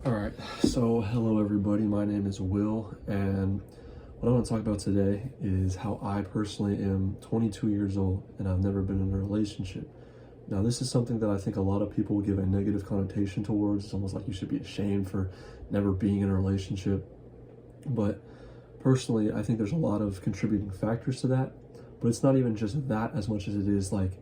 All right, so hello everybody. My name is Will, and what I want to talk about today is how I personally am 22 years old and I've never been in a relationship. Now, this is something that I think a lot of people give a negative connotation towards. It's almost like you should be ashamed for never being in a relationship. But personally, I think there's a lot of contributing factors to that. But it's not even just that as much as it is like,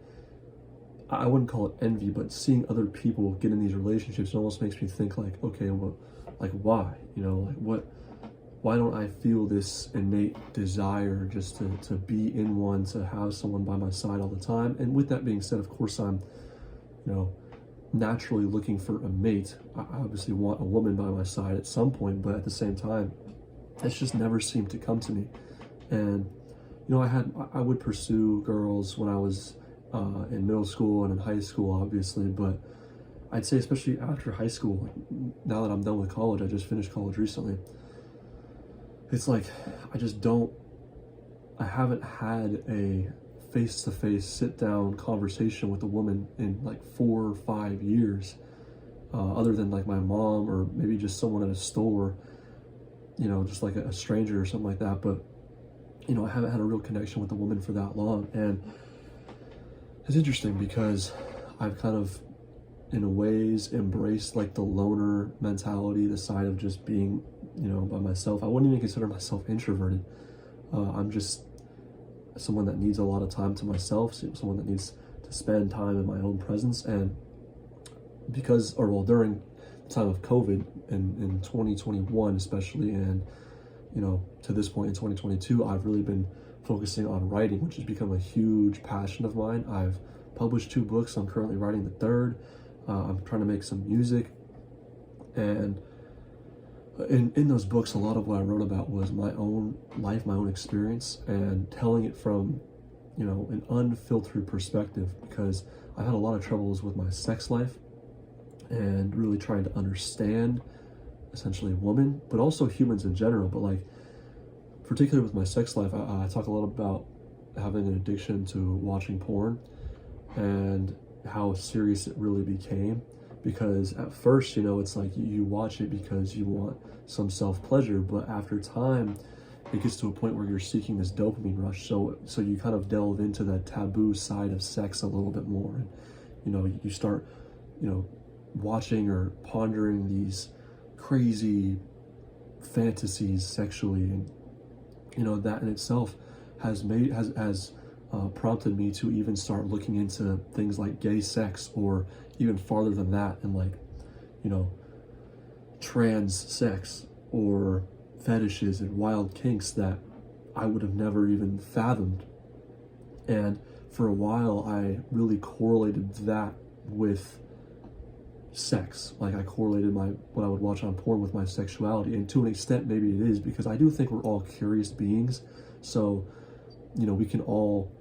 I wouldn't call it envy, but seeing other people get in these relationships, it almost makes me think like, okay, well, like why? Why don't I feel this innate desire just to be in one, to have someone by my side all the time? And with that being said, of course, I'm, naturally looking for a mate. I obviously want a woman by my side at some point, but at the same time, it's just never seemed to come to me. And, I would pursue girls when I was in middle school and in high school, obviously, but I'd say especially after high school, like, now that I'm done with college, I just finished college recently, it's like I haven't had a face-to-face sit-down conversation with a woman in like 4 or 5 years, other than like my mom or maybe just someone at a store, just like a stranger or something like that. But I haven't had a real connection with a woman for that long. And it's interesting because I've kind of, in a ways, embraced like the loner mentality, the side of just being, by myself. I wouldn't even consider myself introverted. I'm just someone that needs a lot of time to myself, someone that needs to spend time in my own presence. And during the time of COVID in 2021 especially, and to this point in 2022, I've really been focusing on writing, which has become a huge passion of mine. I've published 2 books. I'm currently writing the third. I'm trying to make some music. And in those books, a lot of what I wrote about was my own life, my own experience, and telling it from, an unfiltered perspective, because I've had a lot of troubles with my sex life and really trying to understand essentially women, but also humans in general. But like, particularly with my sex life, I talk a lot about having an addiction to watching porn and how serious it really became. Because at first, it's like you watch it because you want some self-pleasure, but after time, it gets to a point where you're seeking this dopamine rush. So you kind of delve into that taboo side of sex a little bit more. And, you start, watching or pondering these crazy fantasies sexually. And, that in itself has prompted me to even start looking into things like gay sex, or even farther than that, and like, trans sex or fetishes and wild kinks that I would have never even fathomed. And for a while, I really correlated that with sex. Like, I correlated what I would watch on porn with my sexuality, and to an extent maybe it is, because I do think we're all curious beings. So we can all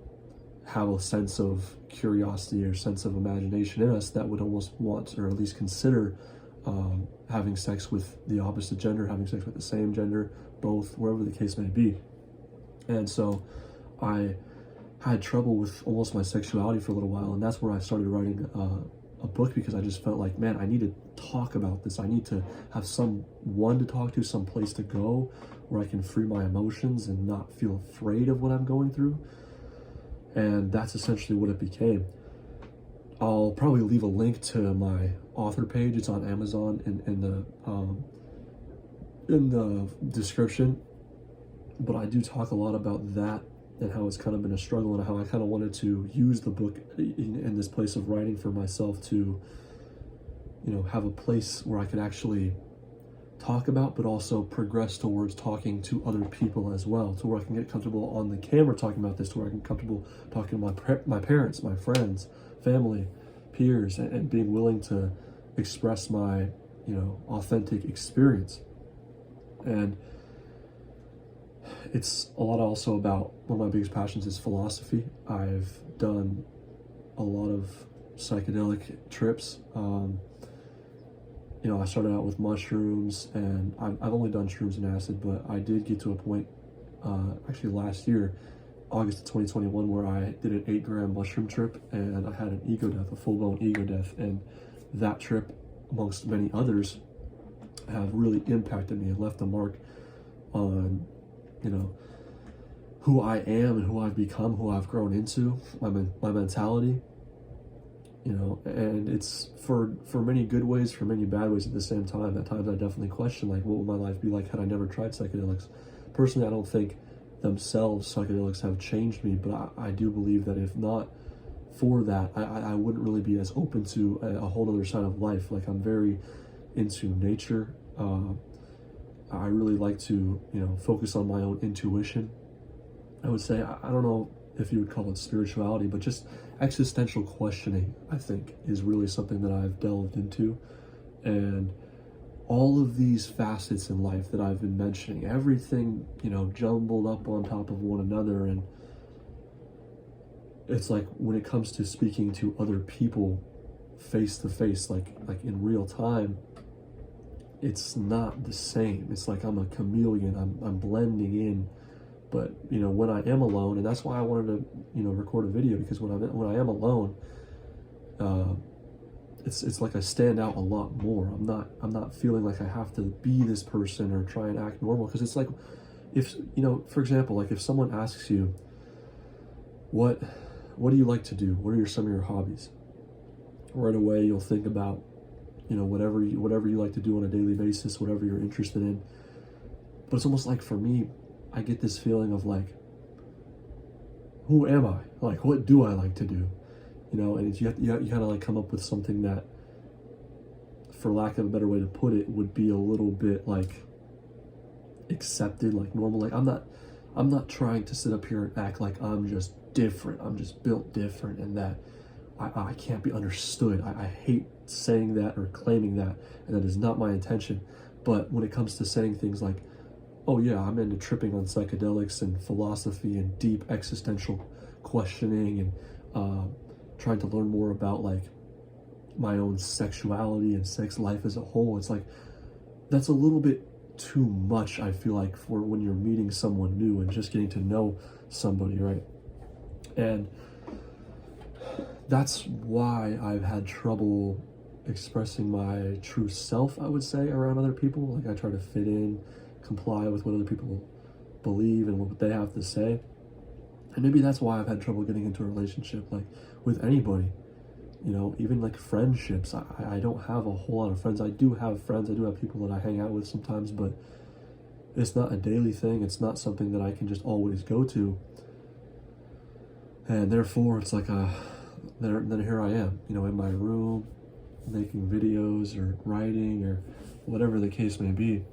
have a sense of curiosity or sense of imagination in us that would almost want, or at least consider, having sex with the opposite gender, having sex with the same gender, both, wherever the case may be. And so I had trouble with almost my sexuality for a little while, and that's where I started writing a book, because I just felt like, man, I need to talk about this. I need to have someone to talk to, some place to go where I can free my emotions and not feel afraid of what I'm going through. And that's essentially what it became. I'll probably leave a link to my author page. It's on Amazon in the description. But I do talk a lot about that and how it's kind of been a struggle, and how I kind of wanted to use the book in this place of writing for myself to, have a place where I could actually talk about, but also progress towards talking to other people as well, to where I can get comfortable on the camera talking about this, to where I can get comfortable talking to my parents, my friends, family, peers, and being willing to express my, authentic experience. And it's a lot also about, one of my biggest passions is philosophy. I've done a lot of psychedelic trips. I started out with mushrooms, and I've only done shrooms and acid, but I did get to a point, actually last year, August of 2021, where I did an 8-gram mushroom trip, and I had an ego death, a full-blown ego death. And that trip, amongst many others, have really impacted me and left a mark on, you know, who I am and who I've become, who I've grown into, my mentality, you know. And it's for many good ways, for many bad ways at the same time. At times I definitely question, like, what would my life be like had I never tried psychedelics? Personally, I don't think themselves psychedelics have changed me, but I do believe that if not for that, I wouldn't really be as open to a whole other side of life. Like, I'm very into nature. I really like to, you know, focus on my own intuition. I would say, I don't know if you would call it spirituality, but just existential questioning, I think, is really something that I've delved into. And all of these facets in life that I've been mentioning, everything, you know, jumbled up on top of one another. And it's like, when it comes to speaking to other people face to face, like in real time, it's not the same. It's like I'm a chameleon. I'm blending in. But, you know, when I am alone, and that's why I wanted to, you know, record a video, because when I am alone, it's like I stand out a lot more. I'm not feeling like I have to be this person or try and act normal, because it's like, if, you know, for example, like if someone asks you, what do you like to do? What are some of your hobbies? Right away, you'll think about, you know, whatever you like to do on a daily basis, whatever you're interested in. But it's almost like, for me, I get this feeling of like, who am I? Like, what do I like to do? You know, and you kind of like come up with something that, for lack of a better way to put it, would be a little bit like accepted, like normal. Like, I'm not trying to sit up here and act like I'm just different. I'm just built different, and that I can't be understood. I hate saying that or claiming that, and that is not my intention. But when it comes to saying things like, oh yeah, I'm into tripping on psychedelics and philosophy and deep existential questioning, and trying to learn more about like my own sexuality and sex life as a whole, it's like, that's a little bit too much, I feel like, for when you're meeting someone new and just getting to know somebody, right? And that's why I've had trouble expressing my true self, I would say, around other people. Like, I try to fit in, comply with what other people believe and what they have to say. And maybe that's why I've had trouble getting into a relationship, like, with anybody. You know, even like friendships. I don't have a whole lot of friends. I do have friends. I do have people that I hang out with sometimes, but it's not a daily thing. It's not something that I can just always go to. And therefore, it's like, then here I am, you know, in my room, making videos or writing or whatever the case may be.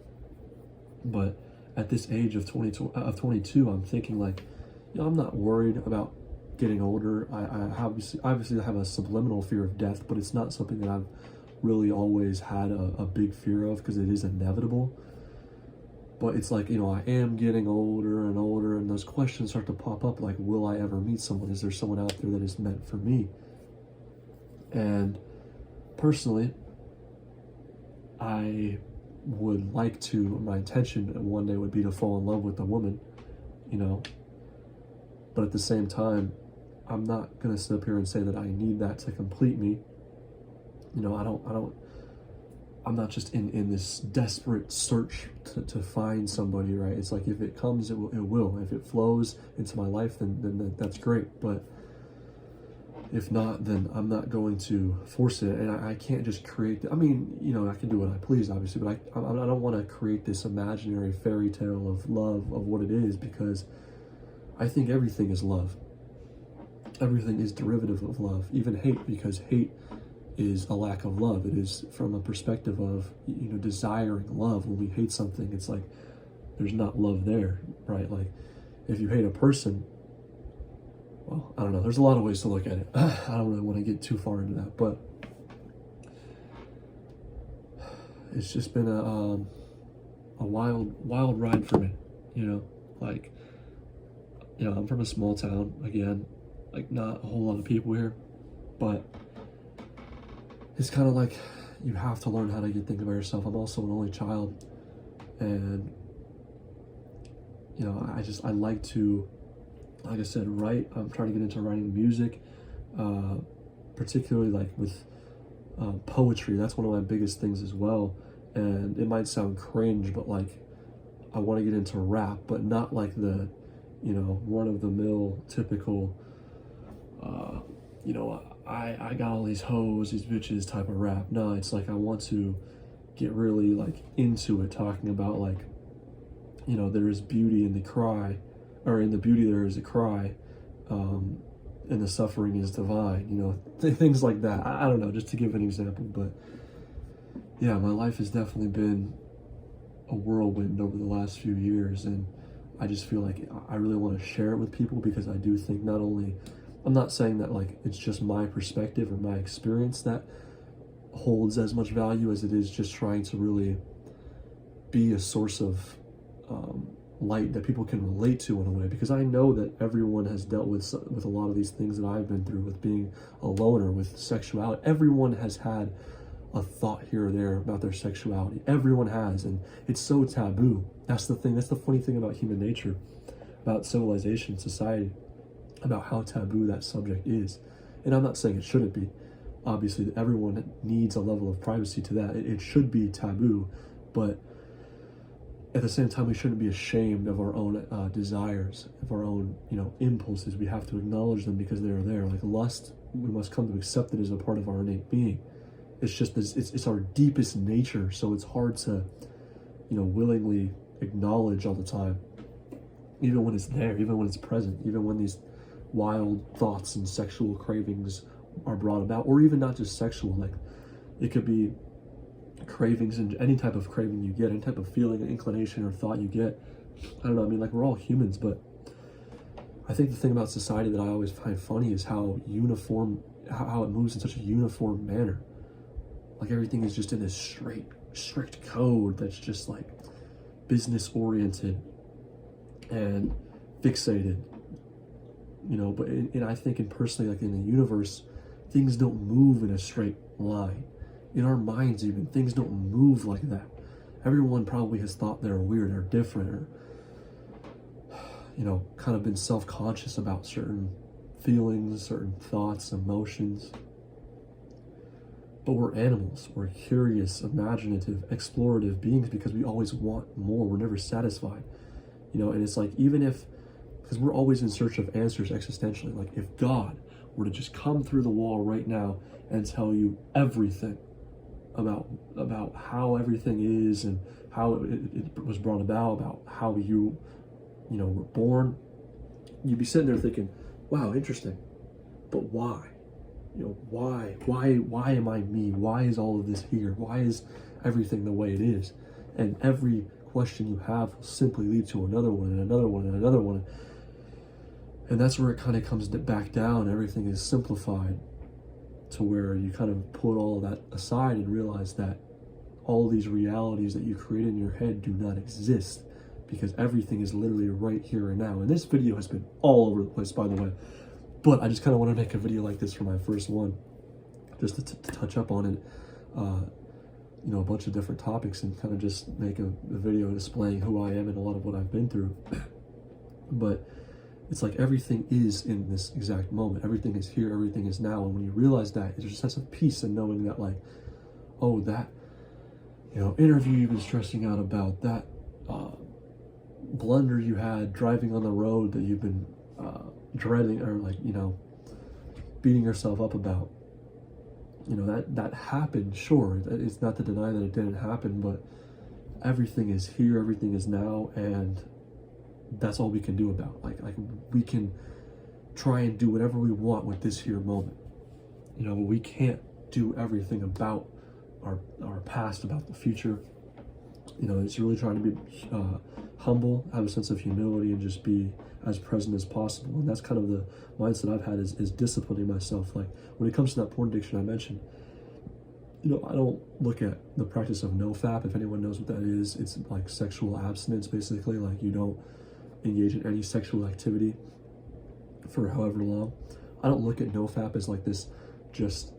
But at this age of 22, I'm thinking like, you know, I'm not worried about getting older. I obviously have a subliminal fear of death, but it's not something that I've really always had a big fear of, because it is inevitable. But it's like, you know, I am getting older and older, and those questions start to pop up, like, will I ever meet someone? Is there someone out there that is meant for me? And personally, I would like to, my intention one day would be to fall in love with a woman, you know. But at the same time, I'm not gonna sit up here and say that I need that to complete me. You know, I'm not just in this desperate search to find somebody, right? It's like, if it comes, it will. If it flows into my life, then that's great. But if not, then I'm not going to force it. And I can't just create, I mean, you know, I can do what I please, obviously, but I don't want to create this imaginary fairy tale of love, of what it is, because I think everything is love. Everything is derivative of love, even hate, because hate is a lack of love. It is from a perspective of, you know, desiring love. When we hate something, it's like there's not love there, right? Like, if you hate a person, well, I don't know. There's a lot of ways to look at it. I don't really want to get too far into that, but it's just been a wild ride for me, you know. Like, you know, I'm from a small town, again, like, not a whole lot of people here, but it's kind of like, you have to learn how to get things by yourself. I'm also an only child, and, you know, I like to, like I said, write. I'm trying to get into writing music, particularly like with poetry. That's one of my biggest things as well. And it might sound cringe, but like, I want to get into rap, but not like the, run-of-the-mill typical, I got all these hoes, these bitches type of rap. No, it's like I want to get really like into it, talking about like, there is beauty in the cry, or in the beauty there is a cry, and the suffering is divine, things like that. I don't know, just to give an example, but yeah, my life has definitely been a whirlwind over the last few years, and I just feel like I really want to share it with people, because I do think not only, I'm not saying that like it's just my perspective or my experience that holds as much value as it is just trying to really be a source of light that people can relate to in a way, because I know that everyone has dealt with a lot of these things that I've been through, with being a loner, with sexuality. Everyone has had a thought here or there about their sexuality. Everyone has, and it's so taboo. That's the thing. That's the funny thing about human nature, about civilization, society, about how taboo that subject is. And I'm not saying it shouldn't be. Obviously, everyone needs a level of privacy to that. It should be taboo, but at the same time, we shouldn't be ashamed of our own desires, of our own, impulses. We have to acknowledge them because they are there. Like lust, we must come to accept it as a part of our innate being. It's just this, it's our deepest nature, so it's hard to, willingly acknowledge all the time, even when it's there, even when it's present, even when these wild thoughts and sexual cravings are brought about, or even not just sexual, like it could be cravings, and any type of craving you get, any type of feeling, inclination, or thought you get. I don't know, I mean, like, we're all humans, but I think the thing about society that I always find funny is how how it moves in such a uniform manner. Like everything is just in this strict code that's just like business oriented and fixated, but and I think, personally, like in the universe, things don't move in a straight line. In our minds, even, things don't move like that. Everyone probably has thought they're weird or different, or kind of been self-conscious about certain feelings, certain thoughts, emotions. But we're animals. We're curious, imaginative, explorative beings, because we always want more. We're never satisfied. And it's like, even if, because we're always in search of answers existentially. Like if God were to just come through the wall right now and tell you everything about how everything is, and how it was brought about how you were born, you'd be sitting there thinking, wow, interesting, but why? Why am I me? Why is all of this here? Why is everything the way it is? And every question you have will simply lead to another one, and another one, and another one. And that's where it kind of comes back down. Everything is simplified to where you kind of put all of that aside and realize that all these realities that you create in your head do not exist, because everything is literally right here and now. And this video has been all over the place, by the way, but I just kind of want to make a video like this for my first one, just to touch up on it, a bunch of different topics, and kind of just make a video displaying who I am and a lot of what I've been through. But it's like everything is in this exact moment. Everything is here, everything is now. And when you realize that, there's a sense of peace in knowing that, like, oh, that, interview you've been stressing out about, that blunder you had driving on the road that you've been dreading, or like, beating yourself up about, that happened. Sure, it's not to deny that it didn't happen, but everything is here, everything is now, and that's all we can do about it. Like we can try and do whatever we want with this here moment, but we can't do everything about our past, about the future. It's really trying to be humble, have a sense of humility, and just be as present as possible. And that's kind of the mindset I've had, is disciplining myself. Like when it comes to that porn addiction I mentioned, I don't look at the practice of NoFap. If anyone knows what that is, it's like sexual abstinence, basically. Like you don't engage in any sexual activity for however long. I don't look at NoFap as like this just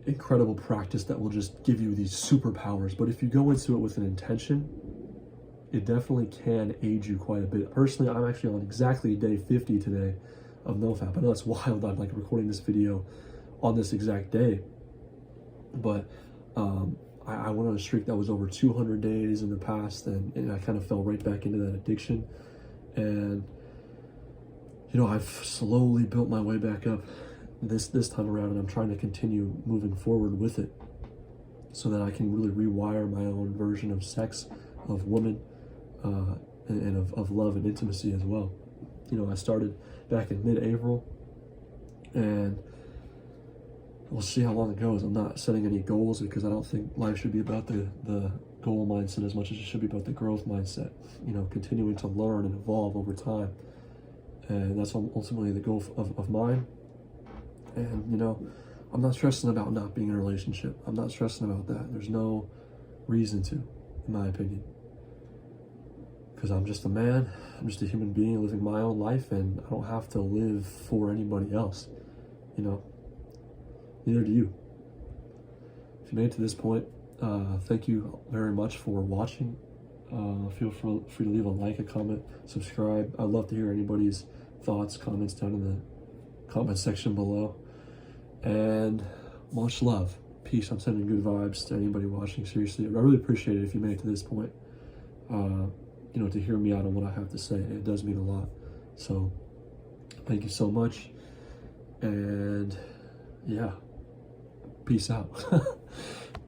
incredible practice that will just give you these superpowers. But if you go into it with an intention, it definitely can aid you quite a bit. Personally, I'm actually on exactly day 50 today of NoFap. I know that's wild. I'm like recording this video on this exact day, but I went on a streak that was over 200 days in the past, and I kind of fell right back into that addiction. And, you know, I've slowly built my way back up this time around, and I'm trying to continue moving forward with it so that I can really rewire my own version of sex, of women, and of love and intimacy as well. You know, I started back in mid-April, and we'll see how long it goes. I'm not setting any goals because I don't think life should be about the goal mindset as much as it should be about the growth mindset. You know, continuing to learn and evolve over time. And that's ultimately the goal of mine. And, you know, I'm not stressing about not being in a relationship. I'm not stressing about that. There's no reason to, in my opinion. Because I'm just a man. I'm just a human being living my own life, and I don't have to live for anybody else. You know, neither do you. If you made it to this point, thank you very much for watching. Feel free to leave a like, a comment, subscribe. I'd love to hear anybody's thoughts, comments down in the comment section below. And much love. Peace. I'm sending good vibes to anybody watching. Seriously, I really appreciate it if you made it to this point. You know, to hear me out on what I have to say. It does mean a lot. So, thank you so much. And, yeah. Peace out.